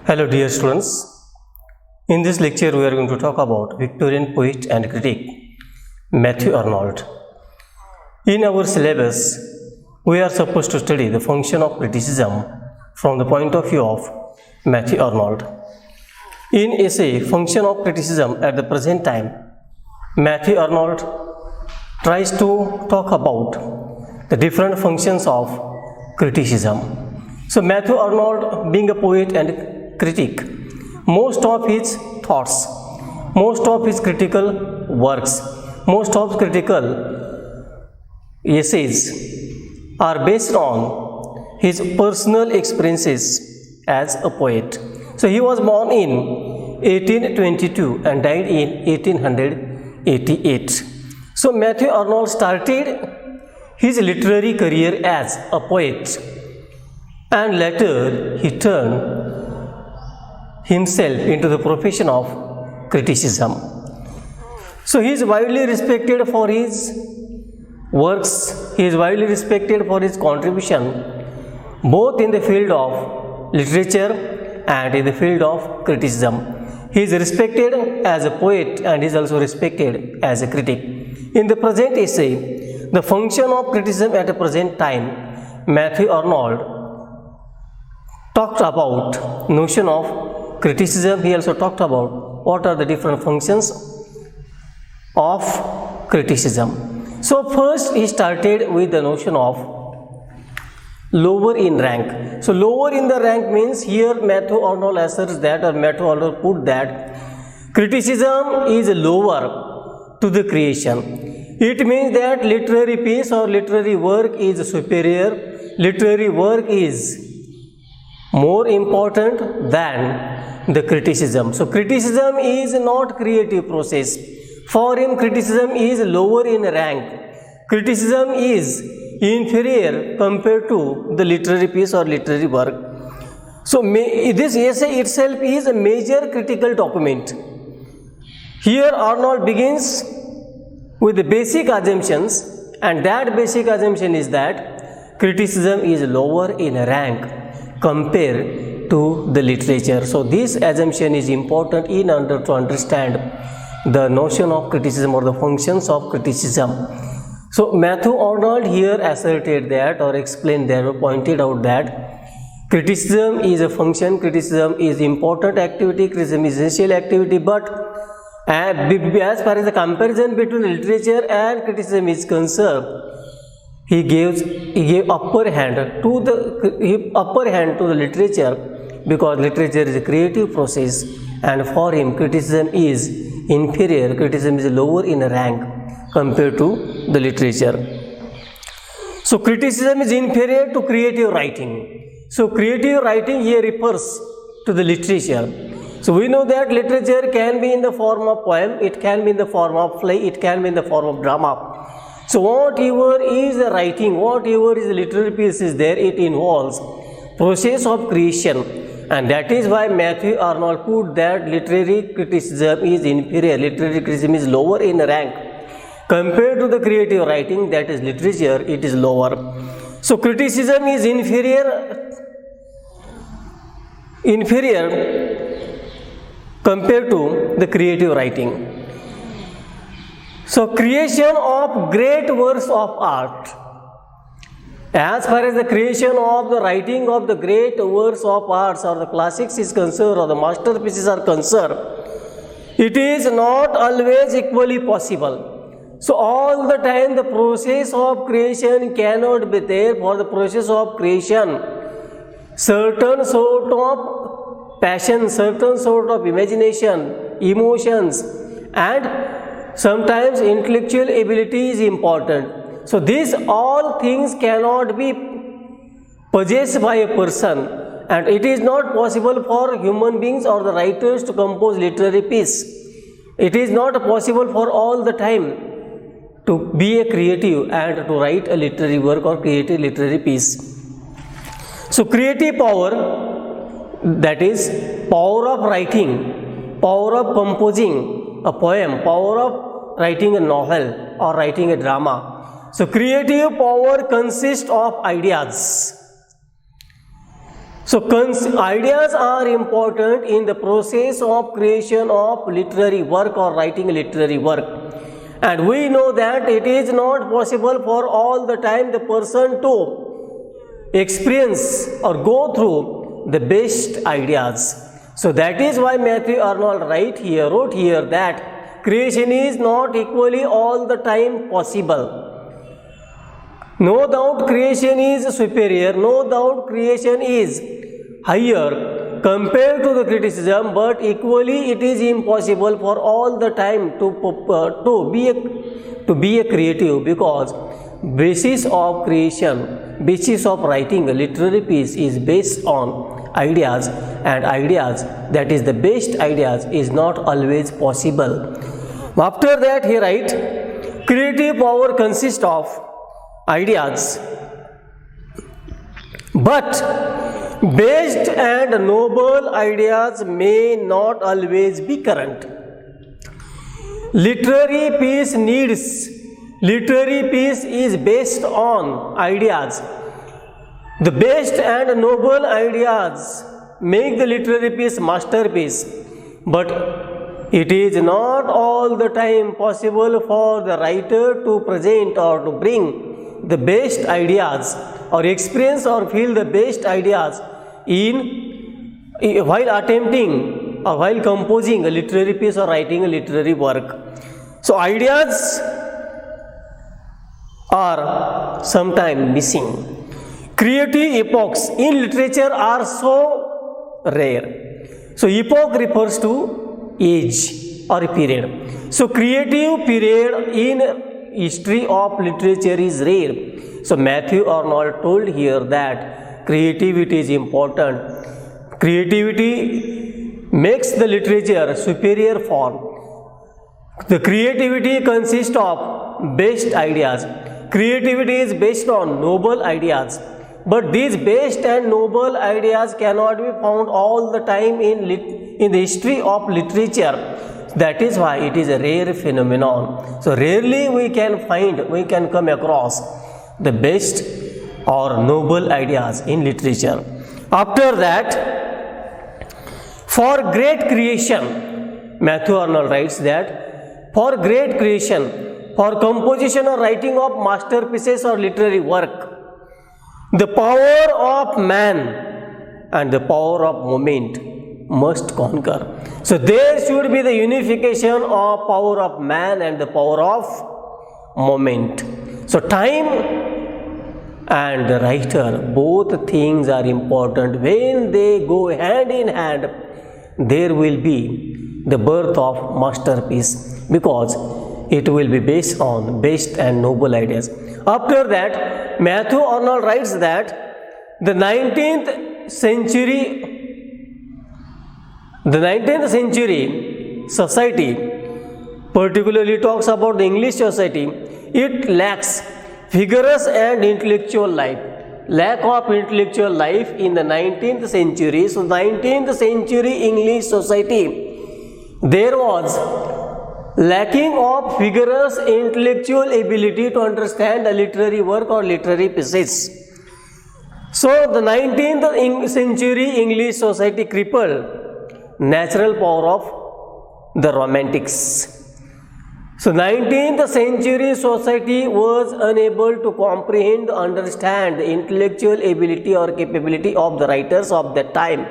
Hello dear students, in this lecture we are going to talk about Victorian poet and critic Matthew Arnold. In our syllabus, we are supposed to study the function of criticism from the point of view of Matthew Arnold. In essay Function of Criticism at the present time, Matthew Arnold tries to talk about the different functions of criticism. So Matthew Arnold, being a poet and critic, most of his thoughts, most of his critical works, most of critical essays are based on his personal experiences as a poet. So he was born in 1822 and died in 1888. So Matthew Arnold started his literary career as a poet, and later he turned himself into the profession of criticism. So he is widely respected for his works, he is widely respected for his contribution both in the field of literature and in the field of criticism. He is respected as a poet and is also respected as a critic. In the present essay, The Function of Criticism at the Present Time, Matthew Arnold talked about notion of criticism. He also talked about what are the different functions of criticism. So first he started with the notion of lower in rank. So lower in the rank means here Matthew Arnold asserts that, or Matthew Arnold put that criticism is lower to the creation. It means that literary piece or literary work is superior, literary work is more important than the criticism. So criticism is not creative process. For him, criticism is lower in rank. Criticism is inferior compared to the literary piece or literary work. So this essay itself is a major critical document. Here Arnold begins with the basic assumptions, and that basic assumption is that criticism is lower in rank compared to the literature. So this assumption is important in order to understand the notion of criticism or the functions of criticism. So Matthew Arnold here asserted that, or explained that, or pointed out that criticism is a function, criticism is important activity, criticism is essential activity, but as far as the comparison between literature and criticism is concerned, he gave upper hand to the literature, because literature is a creative process, and for him criticism is inferior, criticism is lower in rank compared to the literature. So criticism is inferior to creative writing. So creative writing here refers to the literature. So we know that literature can be in the form of poem, it can be in the form of play, it can be in the form of drama. So whatever is the writing, whatever is the literary piece is there, it involves process of creation, and that is why Matthew Arnold put that literary criticism is inferior, literary criticism is lower in rank compared to the creative writing, that is literature, it is lower. So criticism is inferior compared to the creative writing. So creation of great works of art, as far as the creation of the writing of the great works of arts or the classics is concerned, or the masterpieces are concerned, it is not always equally possible. So all the time the process of creation cannot be there. For the process of creation, certain sort of passion, certain sort of imagination, emotions, and sometimes intellectual ability is important. So these all things cannot be possessed by a person, and it is not possible for human beings or the writers to compose literary piece. It is not possible for all the time to be a creative and to write a literary work or create a literary piece. So creative power, that is power of writing, power of composing a poem, power of writing a novel or writing a drama. So creative power consists of ideas. So ideas are important in the process of creation of literary work or writing literary work. And we know that it is not possible for all the time the person to experience or go through the best ideas. So that is why Matthew Arnold wrote here that creation is not equally all the time possible. No doubt creation is superior, no doubt creation is higher compared to the criticism, but equally it is impossible for all the time to be a creative, because basis of creation, basis of writing a literary piece is based on ideas, and ideas, that is the best ideas, is not always possible. After that he writes, creative power consists of ideas, but best and noble ideas may not always be current. Literary piece is based on ideas. The best and noble ideas make the literary piece masterpiece, but it is not all the time possible for the writer to present or to bring the best ideas or experience or feel the best ideas while attempting or while composing a literary piece or writing a literary work. So ideas are sometimes missing. Creative epochs in literature are so rare. So epoch refers to age or period. So creative period in history of literature is rare. So Matthew Arnold told here that creativity is important. Creativity makes the literature superior form. The creativity consists of best ideas. Creativity is based on noble ideas. But these best and noble ideas cannot be found all the time in the history of literature. That is why it is a rare phenomenon. So rarely we can come across the best or noble ideas in literature. After that, for great creation, Matthew Arnold writes that for great creation, for composition or writing of masterpieces or literary work, the power of man and the power of moment must conquer. So there should be the unification of power of man and the power of moment. So time and the writer, both things are important. When they go hand in hand, there will be the birth of masterpiece, because it will be based on best and noble ideas. After that, Matthew Arnold writes that the 19th century society, particularly talks about the English society, it lacks vigorous and intellectual life. Lack of intellectual life in the 19th century. So 19th century English society, there was lacking of vigorous intellectual ability to understand a literary work or literary pieces. So the 19th century English society crippled natural power of the Romantics. So 19th century society was unable to comprehend, understand the intellectual ability or capability of the writers of that time,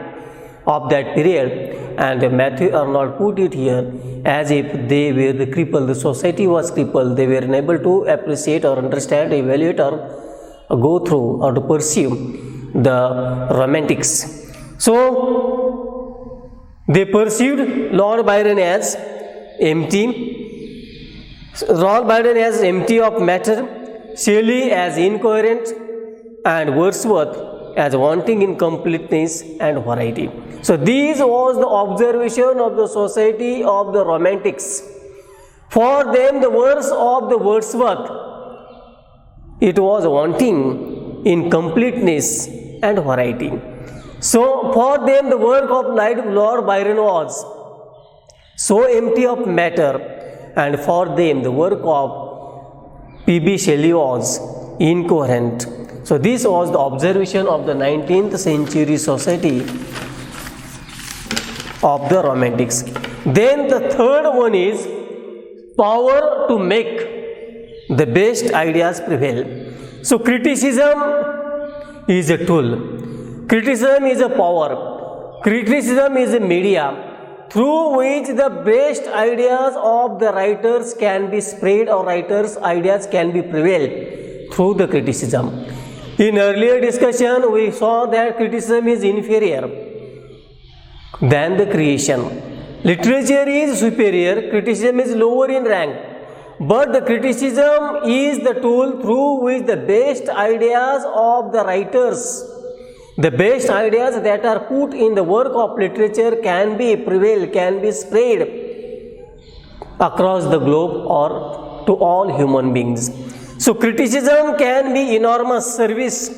of that period. And Matthew Arnold put it here as if they were the crippled, the society was crippled, they were unable to appreciate or understand, evaluate or go through or to pursue the Romantics. So they perceived Lord Byron as empty, Lord Byron as empty of matter, Shelley as incoherent, and Wordsworth as wanting in completeness and variety. So this was the observation of the society of the Romantics. For them, the verse of the Wordsworth, it was wanting in completeness and variety. So for them, the work of Lord Byron was so empty of matter, and for them the work of P.B. Shelley was incoherent. So this was the observation of the 19th century society of the Romantics. Then the third one is power to make the best ideas prevail. So criticism is a tool. Criticism is a power. Criticism is a media through which the best ideas of the writers can be spread, or writers' ideas can be prevailed through the criticism. In earlier discussion, we saw that criticism is inferior than the creation. Literature is superior, criticism is lower in rank. But the criticism is the tool through which the best ideas of the writers, the best ideas that are put in the work of literature can be prevail, can be spread across the globe or to all human beings. So criticism can be enormous service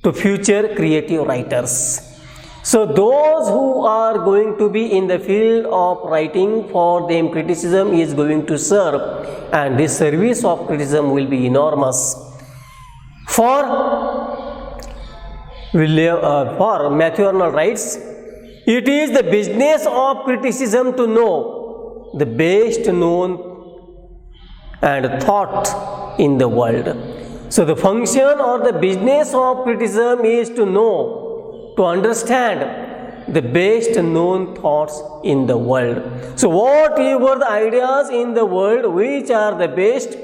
to future creative writers. So those who are going to be in the field of writing, for them criticism is going to serve, and this service of criticism will be enormous. For Matthew Arnold writes, it is the business of criticism to know the best known and thought in the world. So the function or the business of criticism is to know, to understand the best known thoughts in the world. So whatever the ideas in the world which are the best,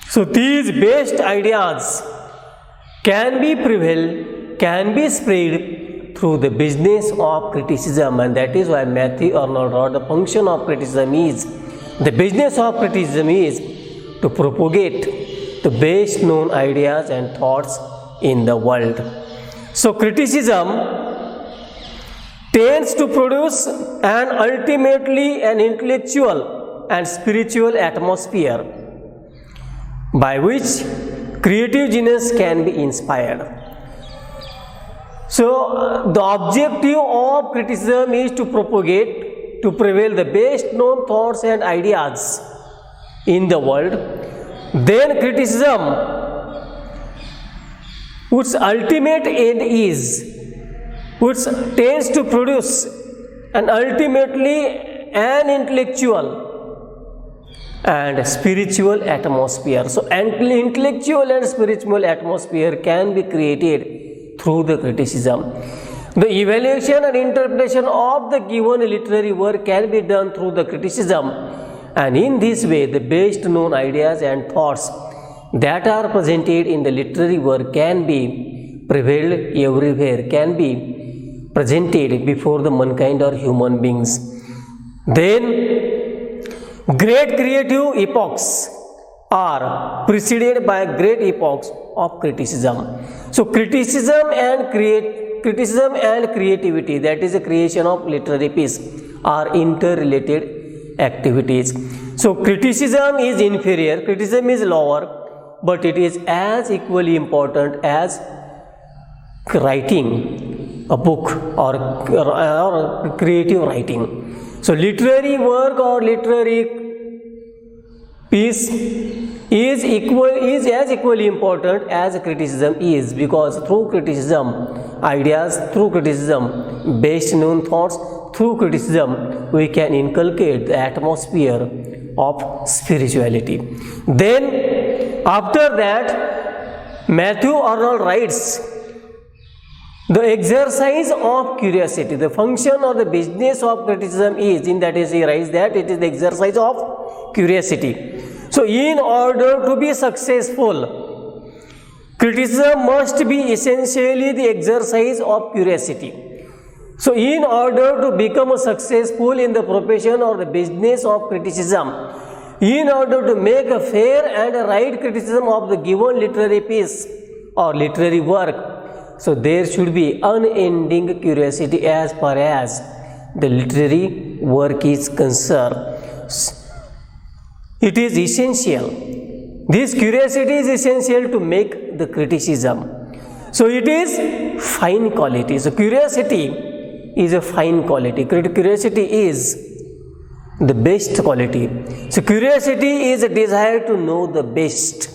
so these best ideas can be prevailed, can be spread through the business of criticism, and that is why Matthew Arnold wrote, the function of criticism is, the business of criticism is to propagate the best known ideas and thoughts in the world. So criticism tends to produce an ultimately an intellectual and spiritual atmosphere by which creative genius can be inspired. So the objective of criticism is to propagate, to prevail the best known thoughts and ideas in the world. Then criticism, its ultimate end is, which tends to produce an ultimately an intellectual and spiritual atmosphere. So intellectual and spiritual atmosphere can be created through the criticism. The evaluation and interpretation of the given literary work can be done through the criticism, and in this way the best known ideas and thoughts that are presented in the literary work can be prevailed everywhere, can be presented before the mankind or human beings. Then great creative epochs are preceded by great epochs of criticism. So criticism and creativity, that is the creation of literary piece, are interrelated activities. So criticism is inferior, criticism is lower, but it is as equally important as writing a book or creative writing. So literary work or literary piece is as equally important as criticism is, because through criticism, ideas, through criticism, best known thoughts, through criticism, we can inculcate the atmosphere of spirituality. Then after that, Matthew Arnold writes, the exercise of curiosity, the function or the business of criticism is, in that is he writes that it is the exercise of curiosity. So in order to be successful, criticism must be essentially the exercise of curiosity. So in order to become successful in the profession or the business of criticism, in order to make a fair and a right criticism of the given literary piece or literary work, so there should be unending curiosity as far as the literary work is concerned. It is essential. This curiosity is essential to make the criticism. So it is fine quality. So curiosity is a fine quality. Curiosity is the best quality. So curiosity is a desire to know the best.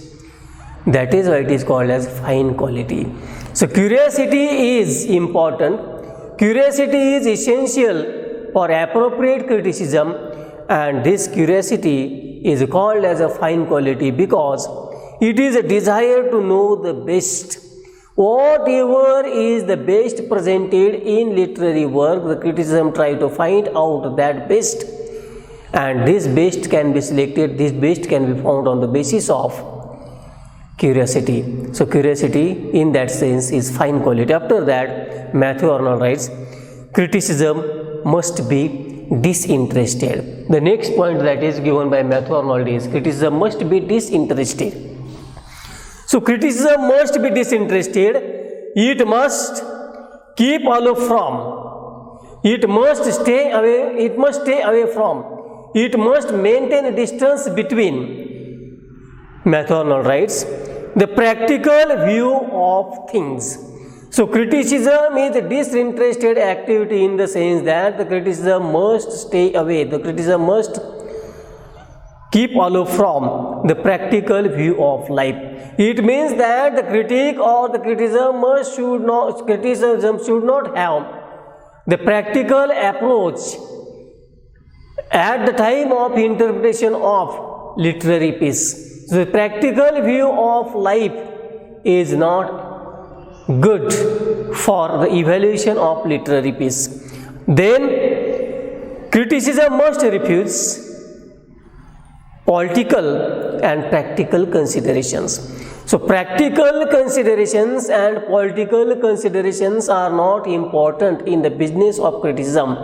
That is why it is called as fine quality. So curiosity is important. Curiosity is essential for appropriate criticism, and this curiosity is called as a fine quality because it is a desire to know the best. Whatever is the best presented in literary work, the criticism try to find out that best, and this best can be selected, this best can be found on the basis of curiosity. So curiosity in that sense is fine quality. After that, Matthew Arnold writes, criticism must be disinterested. The next point that is given by Matthew Arnold is criticism must be disinterested. So criticism must be disinterested. It must keep aloof from. It must stay away. It must stay away from. It must maintain a distance between. Matthew Arnold writes, the practical view of things. So criticism is a disinterested activity in the sense that the criticism must stay away. The criticism must keep aloof from the practical view of life. It means that the critique or the criticism should not have the practical approach at the time of interpretation of literary piece. So the practical view of life is not good for the evaluation of literary piece. Then criticism must refuse political and practical considerations. So practical considerations and political considerations are not important in the business of criticism.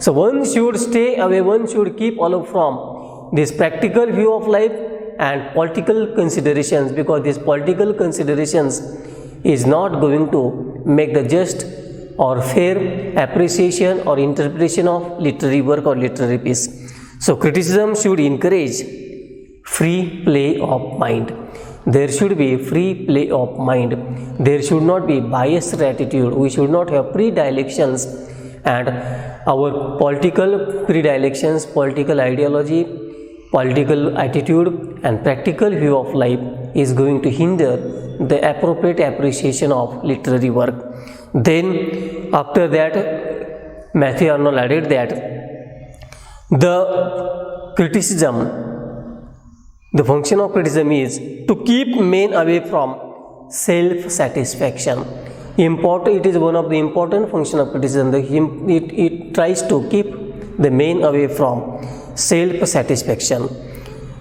So one should stay away, one should keep aloof from this practical view of life and political considerations, because these political considerations is not going to make the just or fair appreciation or interpretation of literary work or literary piece. So criticism should encourage free play of mind. There should be free play of mind. There should not be biased attitude. We should not have predilections, and our political predilections, political ideology, political attitude and practical view of life is going to hinder the appropriate appreciation of literary work. Then after that, Matthew Arnold added that the function of criticism is to keep men away from self-satisfaction. It is one of the important function of criticism. It tries to keep the men away from self-satisfaction.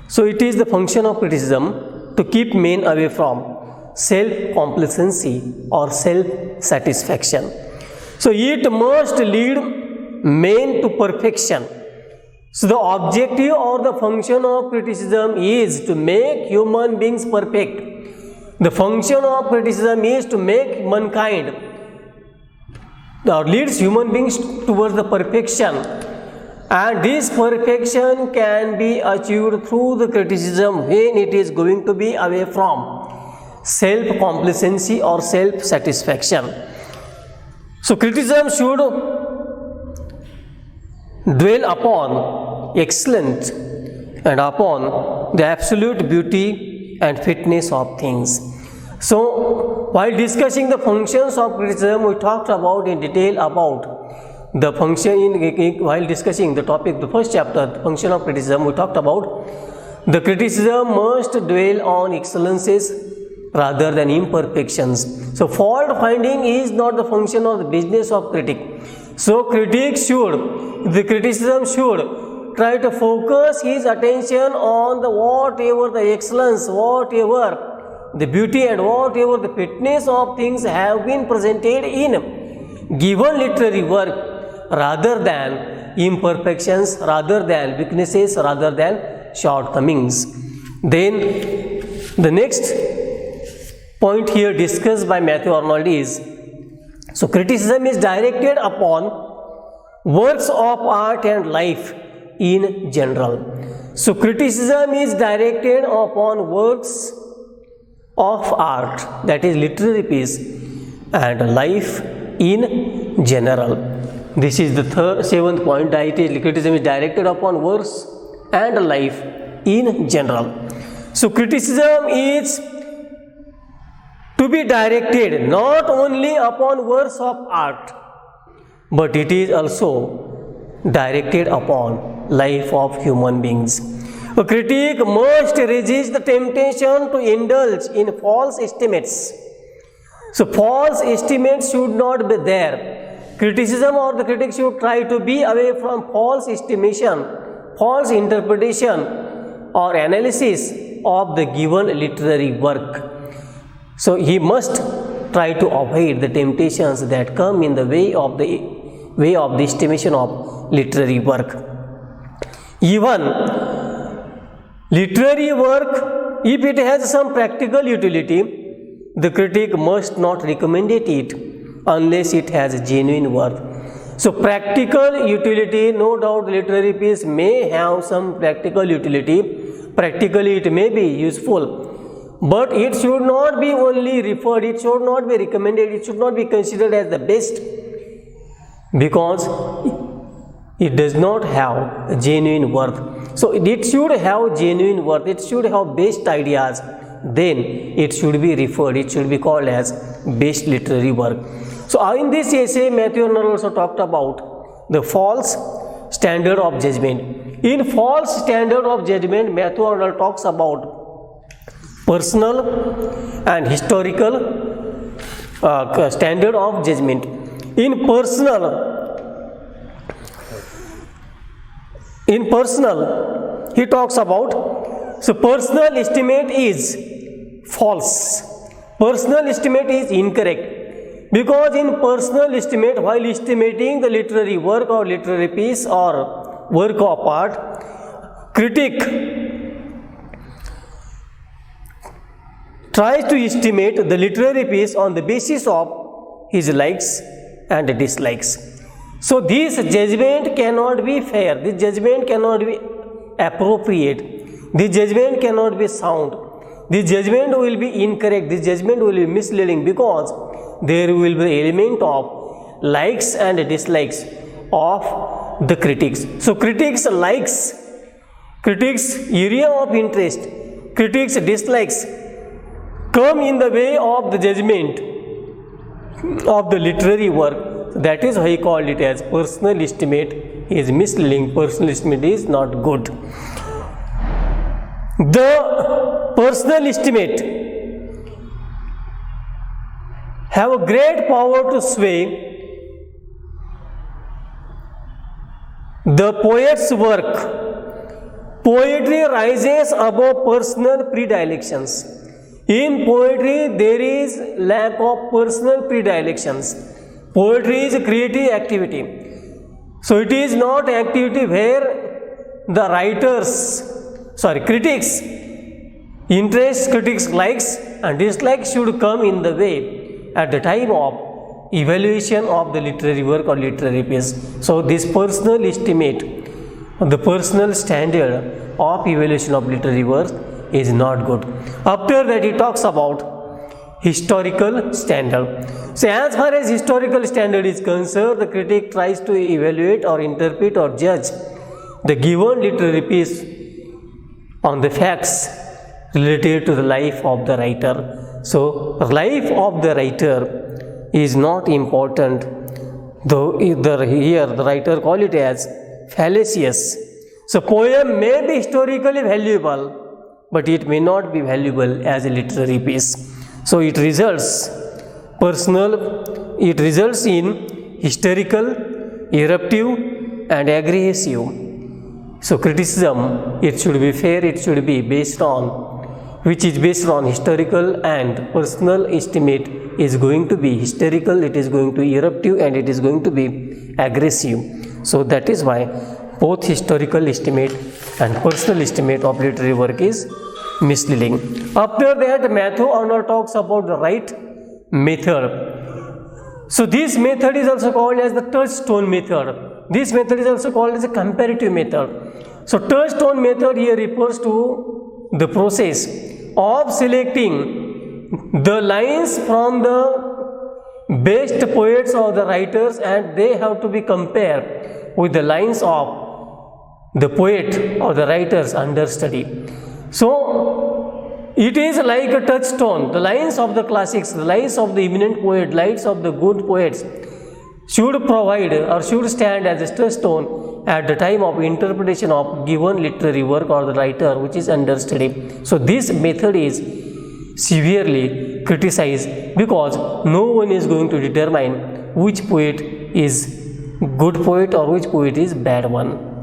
So it is the function of criticism to keep men away from self-complacency or self-satisfaction. So it must lead men to perfection. So the objective or the function of criticism is to make human beings perfect. The function of criticism is to make mankind or leads human beings towards the perfection, and this perfection can be achieved through the criticism when it is going to be away from self-complacency or self-satisfaction. So criticism should dwell upon excellence and upon the absolute beauty and fitness of things. So while discussing the functions of criticism, we talked about in detail about the function while discussing the topic, the first chapter, the function of criticism, we talked about the criticism must dwell on excellences rather than imperfections. So fault finding is not the function or the business of critic. So the criticism should try to focus his attention on the whatever the excellence, whatever the beauty and whatever the fitness of things have been presented in given literary work, rather than imperfections, rather than weaknesses, rather than shortcomings. Then the next point here discussed by Matthew Arnold is, so criticism is directed upon works of art and life in general. So criticism is directed upon works of art, that is literary piece, and life in general. This is the seventh point. Criticism is directed upon works and life in general. So criticism is to be directed not only upon works of art, but it is also directed upon life of human beings. A critic must resist the temptation to indulge in false estimates. So false estimates should not be there. Criticism or the critic should try to be away from false estimation, false interpretation or analysis of the given literary work. So he must try to avoid the temptations that come in the way of the estimation of literary work. Even literary work, if it has some practical utility, the critic must not recommend it unless it has genuine worth. So practical utility, no doubt literary piece may have some practical utility. Practically it may be useful, but it should not be only referred, it should not be recommended, it should not be considered as the best, because it does not have genuine worth. So it should have genuine worth, it should have best ideas, then it should be referred, it should be called as best literary work. So in this essay, Matthew Arnold also talked about the false standard of judgment. In false standard of judgment, Matthew Arnold talks about personal and historical standard of judgment. In personal, he talks about, so personal estimate is false. Personal estimate is incorrect, because in personal estimate, while estimating the literary work or literary piece or work of art, critic tries to estimate the literary piece on the basis of his likes and dislikes. So this judgment cannot be fair, this judgment cannot be appropriate, this judgment cannot be sound, this judgment will be incorrect, this judgment will be misleading, because there will be element of likes and dislikes of the critics. So critics likes, critics area of interest, critics dislikes come in the way of the judgment of the literary work. That is why he called it as personal estimate is misleading, personal estimate is not good. The personal estimate have a great power to sway the poet's work. Poetry rises above personal predilections. In poetry, there is lack of personal predilections. Poetry is a creative activity. So it is not activity where the critics interest, critics likes and dislikes should come in the way at the time of evaluation of the literary work or literary piece. So this personal estimate, the personal standard of evaluation of literary work is not good. After that he talks about historical standard. So as far as historical standard is concerned, the critic tries to evaluate or interpret or judge the given literary piece on the facts related to the life of the writer. So life of the writer is not important, though here the writer call it as fallacious. So poem may be historically valuable, but it may not be valuable as a literary piece. So it results in historical, eruptive and aggressive. So criticism, it should be fair, it should be based on, which is based on historical, and personal estimate is going to be historical, it is going to be eruptive and it is going to be aggressive. So that is why both historical estimate and personal estimate of literary work is misleading. After that, Matthew Arnold talks about the right method. So this method is also called as the touchstone method. This method is also called as a comparative method. So touchstone method here refers to the process of selecting the lines from the best poets or the writers, and they have to be compared with the lines of the poet or the writers under study. So It is like a touchstone. The lines of the classics, the lines of the eminent poet, lines of the good poets should provide or should stand as a touchstone at the time of interpretation of given literary work or the writer which is under study. So this method is severely criticized because no one is going to determine which poet is good poet or which poet is bad one.